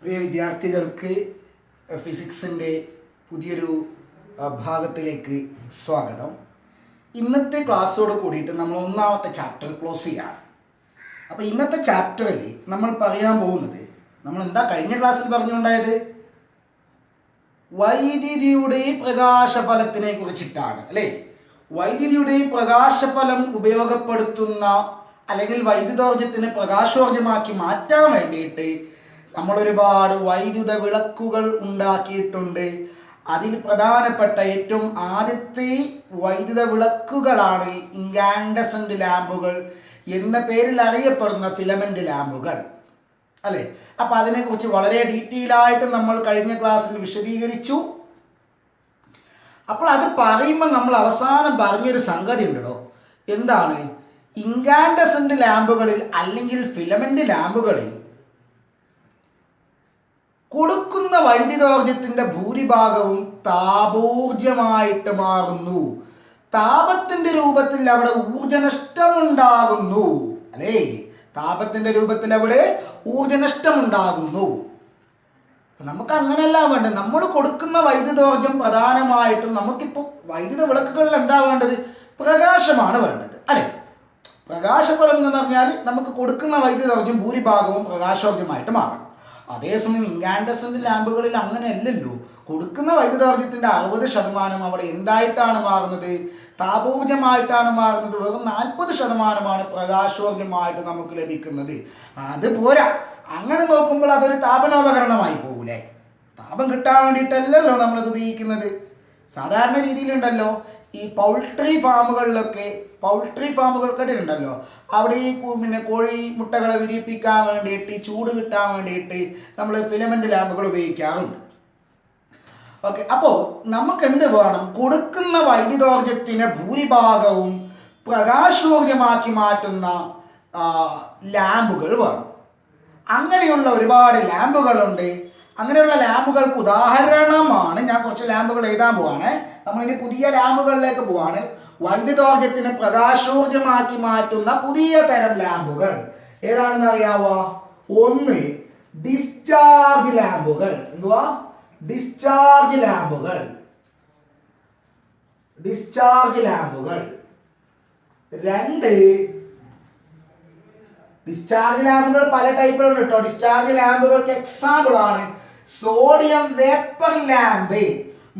പ്രിയ വിദ്യാർത്ഥികൾക്ക് ഫിസിക്സിൻ്റെ പുതിയൊരു ഭാഗത്തിലേക്ക് സ്വാഗതം. ഇന്നത്തെ ക്ലാസ്സോട് കൂടിയിട്ട് നമ്മൾ ഒന്നാമത്തെ ചാപ്റ്റർ ക്ലോസ് ചെയ്യാം. അപ്പോൾ ഇന്നത്തെ ചാപ്റ്ററിൽ നമ്മൾ പറയാൻ പോകുന്നത്, നമ്മൾ എന്താ കഴിഞ്ഞ ക്ലാസ്സിൽ പറഞ്ഞുകൊണ്ടായത്, വൈദ്യുതിയുടെ പ്രകാശഫലത്തിനെ കുറിച്ചിട്ടാണ് അല്ലേ. വൈദ്യുതിയുടെ പ്രകാശഫലം ഉപയോഗപ്പെടുത്തുന്ന അല്ലെങ്കിൽ വൈദ്യുതോർജ്ജത്തിന് പ്രകാശോർജ്ജമാക്കി മാറ്റാൻ വേണ്ടിയിട്ട് നമ്മൾ ഒരുപാട് വൈദ്യുത വിളക്കുകൾ ഉണ്ടാക്കിയിട്ടുണ്ട്. അതിൽ പ്രധാനപ്പെട്ട ഏറ്റവും ആദ്യത്തെ വൈദ്യുത വിളക്കുകളാണ് ഇൻകാൻഡസെന്റ് ലാമ്പുകൾ എന്ന പേരിൽ അറിയപ്പെടുന്ന ഫിലമെന്റ് ലാമ്പുകൾ അല്ലേ. അപ്പം അതിനെക്കുറിച്ച് വളരെ ഡീറ്റെയിൽ ആയിട്ട് നമ്മൾ കഴിഞ്ഞ ക്ലാസ്സിൽ വിശദീകരിച്ചു. അപ്പോൾ അത് പറയുമ്പോൾ നമ്മൾ അവസാനം പറഞ്ഞൊരു സംഗതി ഉണ്ടോ, എന്താണ്, ഇൻകാൻഡസെന്റ് ലാമ്പുകളിൽ അല്ലെങ്കിൽ ഫിലമെന്റ് ലാമ്പുകളിൽ കൊടുക്കുന്ന വൈദ്യുതോർജ്ജത്തിന്റെ ഭൂരിഭാഗവും താപോർജ്ജമായിട്ട് മാറുന്നു. താപത്തിന്റെ രൂപത്തിൽ അവിടെ ഊർജ്ജനഷ്ടമുണ്ടാകുന്നു അല്ലേ. താപത്തിന്റെ രൂപത്തിൽ അവിടെ ഊർജ്ജനഷ്ടമുണ്ടാകുന്നു. നമുക്ക് അങ്ങനെയല്ല വേണ്ടത്. നമ്മൾ കൊടുക്കുന്ന വൈദ്യുതോർജ്ജം പ്രധാനമായിട്ടും നമുക്കിപ്പോൾ വൈദ്യുത വിളക്കുകളിൽ എന്താ വേണ്ടത്, പ്രകാശമാണ് വേണ്ടത് അല്ലേ. പ്രകാശഫലം എന്ന് പറഞ്ഞാൽ നമുക്ക് കൊടുക്കുന്ന വൈദ്യുതോർജ്ജം ഭൂരിഭാഗവും പ്രകാശോർജ്ജമായിട്ട് മാറും. അതേസമയം ഇൻകാൻഡസെന്റ് ലാമ്പുകളിൽ അങ്ങനെയല്ലല്ലോ. കൊടുക്കുന്ന വൈദ്യുതോർജ്ജത്തിന്റെ 60% അവിടെ എന്തായിട്ടാണ് മാറുന്നത്, താപോർജ്ജമായിട്ടാണ് മാറുന്നത്. വെറും 40% പ്രകാശോർജ്ജമായിട്ട് നമുക്ക് ലഭിക്കുന്നത്. അത് പോരാ, അങ്ങനെ നോക്കുമ്പോൾ അതൊരു താപനോപകരണമായി പോകൂലേ. താപം കിട്ടാൻ വേണ്ടിയിട്ടല്ലല്ലോ നമ്മളത് ഉപയോഗിക്കുന്നത്. സാധാരണ രീതിയിലുണ്ടല്ലോ ഈ പൗൾട്രി ഫാമുകൾ കേട്ടിട്ടുണ്ടല്ലോ, അവിടെ ഈ കോഴി മുട്ടകളെ വിരിയിപ്പിക്കാൻ വേണ്ടിയിട്ട്, ചൂട് കിട്ടാൻ വേണ്ടിയിട്ട് നമ്മൾ ഫിലമെന്റ് ലാമ്പുകൾ ഉപയോഗിക്കാറുണ്ട്. ഓക്കെ, അപ്പോൾ നമുക്ക് എന്ത് വേണം, കൊടുക്കുന്ന വൈദ്യുതോർജ്ജത്തിന് ഭൂരിഭാഗവും പ്രകാശോർജ്ജമാക്കി മാറ്റുന്ന ലാമ്പുകൾ വേണം. അങ്ങനെയുള്ള ഒരുപാട് ലാമ്പുകളുണ്ട്. അങ്ങനെയുള്ള ലാമ്പുകൾക്ക് ഉദാഹരണമാണ്, ഞാൻ കുറച്ച് ലാമ്പുകൾ എഴുതാൻ പോവാണ്. നമ്മളിനി പുതിയ ലാമ്പുകളിലേക്ക് പോവാണ്. വൈദ്യുതോർജ്ജത്തിന് പ്രകാശോർജ്ജമാക്കി മാറ്റുന്ന പുതിയ തരം ലാമ്പുകൾ ഏതാണെന്ന് അറിയാവോ? ഒന്ന് ഡിസ്ചാർജ് ലാമ്പുകൾ. എന്തുവാ? ഡിസ്ചാർജ് ലാമ്പുകൾ. രണ്ട്, ഡിസ്ചാർജ് ലാമ്പുകൾ പല ടൈപ്പിലുണ്ട് കേട്ടോ. ഡിസ്ചാർജ് ലാമ്പുകൾക്ക് എക്സാമ്പിൾ ആണ് sodium vapour lamp,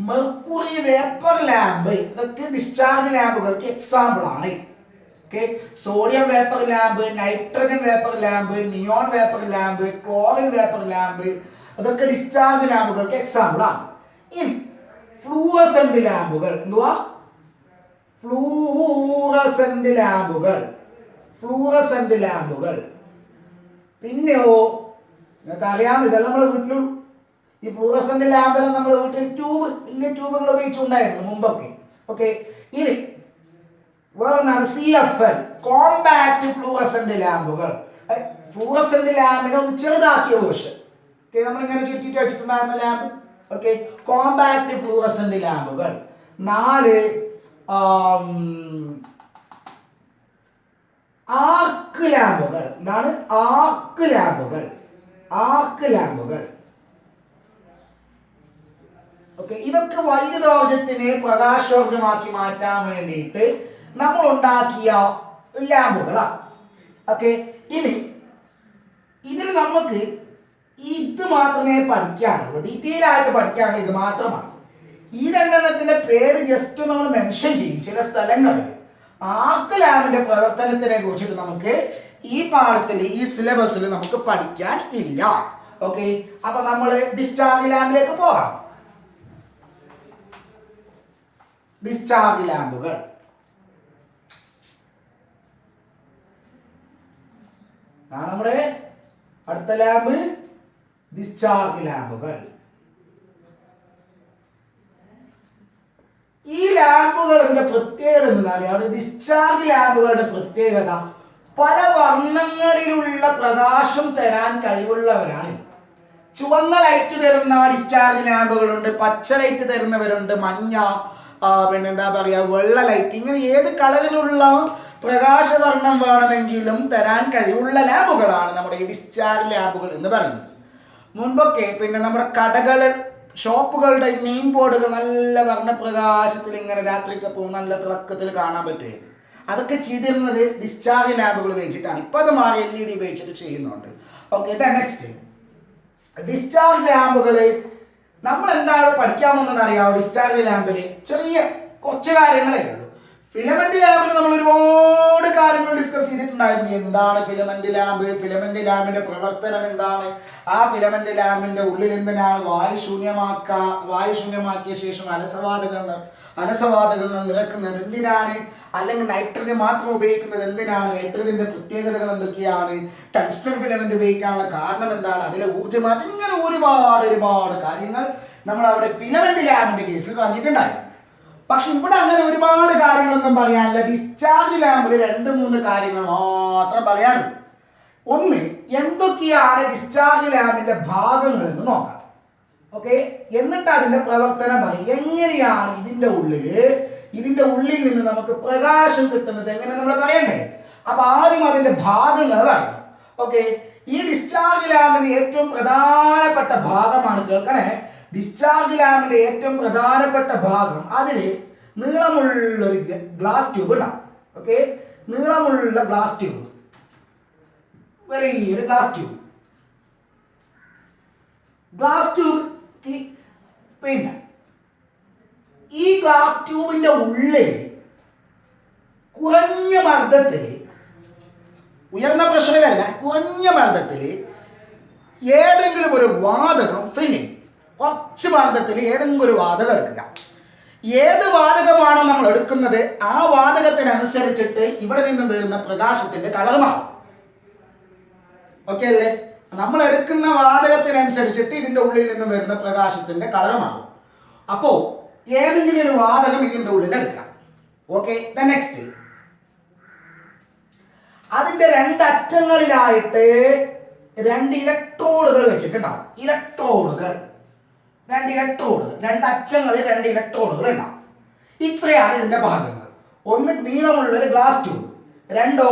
mercury vapour lamp. ഇതൊക്കെ ഡിസ്ചാർജ് ലാമ്പുകൾക്ക് എക്സാമ്പിൾ ആണ്. Okay, sodium vapour lamp, nitrogen vapour lamp, neon vapour lamp, chlorine vapour lamp, അതൊക്കെ ഡിസ്ചാർജ് ലാമ്പുകൾക്ക് എക്സാമ്പിൾ ആണ്. ഇനി ഫ്ലൂറസെന്റ് ലാമ്പുകൾ. എന്തുവാ? ഫ്ലൂറസെന്റ് ലാമ്പുകൾ. പിന്നെയോ നിങ്ങൾക്ക് അറിയാവുന്ന, ഇതെല്ലാം നമ്മുടെ വീട്ടിലും ഈ ഫ്ലൂറസെന്റ് ലാമ്പെല്ലാം നമ്മുടെ വീട്ടിൽ വലിയ ട്യൂബുകൾ ഉപയോഗിച്ചുണ്ടായിരുന്നു മുമ്പൊക്കെ. ഓക്കെ, ഇനി വേറൊന്നാണ് CFL, കോമ്പാക്ട് ഫ്ലൂറസെന്റ് ലാമ്പുകൾ. ഫ്ലൂറസെന്റ് ലാമ്പിനെ ഒന്ന് ചെറുതാക്കിയ വേർഷൻ. ഓക്കെ, നമ്മളിങ്ങനെ ചുറ്റിട്ട് വെച്ചിട്ടുണ്ടായിരുന്ന ലാമ്പ്. ഓക്കെ, കോമ്പാക്ട് ഫ്ലൂറസെന്റ് ലാമ്പുകൾ. 4 ആർക്ക് ലാമ്പുകൾ. എന്താണ്? ആർക്ക് ലാമ്പുകൾ. ഓക്കെ, ഇതൊക്കെ വൈദ്യുതോർജ്ജത്തിനെ പ്രകാശോർജ്ജമാക്കി മാറ്റാൻ വേണ്ടിയിട്ട് നമ്മൾ ഉണ്ടാക്കിയ ലാമ്പുകളാണ്. ഓക്കെ, ഇനി ഇതിൽ നമുക്ക് ഇത് മാത്രമേ പഠിക്കാനുള്ളൂ, ഡീറ്റെയിൽ ആയിട്ട് പഠിക്കാനുള്ളത് ഇത് മാത്രമാണ്. ഈ രണ്ടെണ്ണത്തിന്റെ പേര് ജസ്റ്റ് നമ്മൾ മെൻഷൻ ചെയ്യും ചില സ്ഥലങ്ങളിൽ. ആർക്ക് ലാമ്പിന്റെ പ്രവർത്തനത്തിനെ കുറിച്ചിട്ട് നമുക്ക് ഈ പാഠത്തിൽ, ഈ സിലബസിൽ നമുക്ക് പഠിക്കാൻ ഇല്ല. ഓക്കെ, അപ്പൊ നമ്മൾ ഡിസ്ചാർജ് ലാമ്പിലേക്ക് പോകാം. ഡിസ്ചാർജ് ലാമ്പുകൾ. നമ്മുടെ അടുത്ത ലാമ്പ് ഡിസ്ചാർജ് ലാമ്പുകൾ. ഈ ലാമ്പുകളുടെ പ്രത്യേകത എന്താണ്? ഡിസ്ചാർജ് ലാമ്പുകളുടെ പ്രത്യേകത പല വർണ്ണങ്ങളിലുള്ള പ്രകാശം തരാൻ കഴിവുള്ളവരാണ്. ചുവന്ന ലൈറ്റ് തരുന്ന ഡിസ്ചാർജ് ലാമ്പുകളുണ്ട്, പച്ച ലൈറ്റ് തരുന്നവരുണ്ട്, മഞ്ഞ, പിന്നെന്താ പറയുക, വെള്ള ലൈറ്റ്, ഇങ്ങനെ ഏത് കളറിലുള്ള പ്രകാശവർണ്ണം വേണമെങ്കിലും തരാൻ കഴിവുള്ള ലാമ്പുകളാണ് നമ്മുടെ ഈ ഡിസ്ചാർജ് ലാമ്പുകൾ എന്ന് പറയുന്നത്. മുൻപൊക്കെ പിന്നെ നമ്മുടെ കടകൾ ഷോപ്പുകളുടെ നെയിം ബോർഡുകൾ നല്ല വർണ്ണപ്രകാശത്തിൽ ഇങ്ങനെ രാത്രിക്ക് പോകും നല്ല തിളക്കത്തിൽ കാണാൻ പറ്റുമായിരുന്നു. അതൊക്കെ ചെയ്തിരുന്നത് ഡിസ്ചാർജ് ലാമ്പുകൾ ഉപയോഗിച്ചിട്ടാണ്. ഇപ്പൊ അത് മാറി LED ഉപയോഗിച്ചിട്ട് ചെയ്യുന്നുണ്ട്. ഓക്കെ, നെക്സ്റ്റ് ഡിസ്ചാർജ് ലാമ്പുകൾ നമ്മൾ എന്താണ് പഠിക്കാൻ പോകുന്നത് അറിയാമോ? ഡിസ്ചാർജ് ലാമ്പിൽ ചെറിയ കുറച്ച് കാര്യങ്ങളേ ഉള്ളൂ. ഫിലമെന്റ് ലാമ്പിൽ നമ്മൾ ഒരുപാട് കാര്യങ്ങൾ ഡിസ്കസ് ചെയ്തിട്ടുണ്ടായിരുന്നു. എന്താണ് ഫിലമെന്റ് ലാമ്പ്, ഫിലമെന്റ് ലാമ്പിന്റെ പ്രവർത്തനം എന്താണ്, ആ ഫിലമെന്റ് ലാമ്പിന്റെ ഉള്ളിൽ എന്തിനാണ് വായുശൂന്യമാക്കിയ ശേഷം അലസവാതകങ്ങൾ നിറക്കുന്നത് എന്തിനാണ്, അല്ലെങ്കിൽ നൈട്രജൻ മാത്രം ഉപയോഗിക്കുന്നത് എന്തിനാണ്, നൈട്രജന്റെ പ്രത്യേകതകൾ എന്തൊക്കെയാണ്, ടങ്സ്റ്റൺ ഫിലമെന്റ് ഉപയോഗിക്കാനുള്ള കാരണം എന്താണ്, അതിലെ ഊർജ്ജമാറ്റം, ഇങ്ങനെ ഒരുപാട് കാര്യങ്ങൾ നമ്മൾ അവിടെ ഫിലമെന്റ് ലാമ്പിന്റെ കേസിൽ പറഞ്ഞിട്ടുണ്ടായിരുന്നു. പക്ഷെ ഇവിടെ അങ്ങനെ ഒരുപാട് കാര്യങ്ങളൊന്നും പറയാനില്ല. ഡിസ്ചാർജ് ലാമ്പിൽ 2-3 കാര്യങ്ങൾ മാത്രം പറയാനുള്ളൂ. ഒന്ന്, എന്തൊക്കെയാണ് ഡിസ്ചാർജ് ലാമ്പിന്റെ ഭാഗങ്ങൾ എന്ന് നോക്കാം. ഓക്കെ, എന്നിട്ട് അതിന്റെ പ്രവർത്തനം പറയും. എങ്ങനെയാണ് ഇതിന്റെ ഉള്ളിൽ നിന്ന് നമുക്ക് പ്രകാശം കിട്ടുന്നത്, എങ്ങനെ നമ്മൾ പറയണ്ടേ? അപ്പൊ ആദ്യം അതിന്റെ ഭാഗങ്ങൾ പറയും. ഓക്കെ, ഈ ഡിസ്ചാർജ് ലാമ്പിന്റെ ഏറ്റവും പ്രധാനപ്പെട്ട ഭാഗമാണ്, കേൾക്കണേ, ഡിസ്ചാർജ് ലാമ്പിന്റെ ഏറ്റവും പ്രധാനപ്പെട്ട ഭാഗം, അതില് നീളമുള്ളൊരു ഗ്ലാസ് ട്യൂബ് ഉണ്ടാവും. ഓക്കെ, നീളമുള്ള ഗ്ലാസ് ട്യൂബ്, വലിയൊരു ഗ്ലാസ് ട്യൂബ് പിന്നെ ഈ ഗ്ലാസ് ട്യൂബിന്റെ ഉള്ളിൽ കുറഞ്ഞ മർദ്ദത്തിൽ, ഉയർന്ന പ്രഷറിലല്ല, കുറഞ്ഞ മർദ്ദത്തിൽ ഏതെങ്കിലും ഒരു വാതകം ഫില്ല് ചെയ്യും. കുറച്ച് മർദ്ദത്തിൽ ഏതെങ്കിലും ഒരു വാതകം എടുക്കുക. ഏത് വാതകമാണോ നമ്മൾ എടുക്കുന്നത് ആ വാതകത്തിനനുസരിച്ചിട്ട് ഇവിടെ നിന്നും വരുന്ന പ്രകാശത്തിന്റെ കളർ മാറും. ഓക്കെ അല്ലേ? നമ്മൾ എടുക്കുന്ന വാതകത്തിനനുസരിച്ചിട്ട് ഇതിന്റെ ഉള്ളിൽ നിന്നും വരുന്ന പ്രകാശത്തിന്റെ കളർ മാറും. അപ്പോ ഏതെങ്കിലും ഒരു വാതകം ഇതിന്റെ ഉള്ളിൽ എടുക്കാം. ഓക്കെ, നെക്സ്റ്റ്, അതിന്റെ 2 അറ്റങ്ങളിലായിട്ട് 2 ഇലക്ട്രോഡുകൾ വെച്ചിട്ടുണ്ടാവും. രണ്ട് അറ്റങ്ങളിൽ 2 ഇലക്ട്രോഡുകൾ ഉണ്ടാവും. ഇത്രയാണ് ഇതിന്റെ ഭാഗങ്ങൾ. ഒന്ന്, നീളമുള്ള ഒരു ഗ്ലാസ് ട്യൂബ്. 2,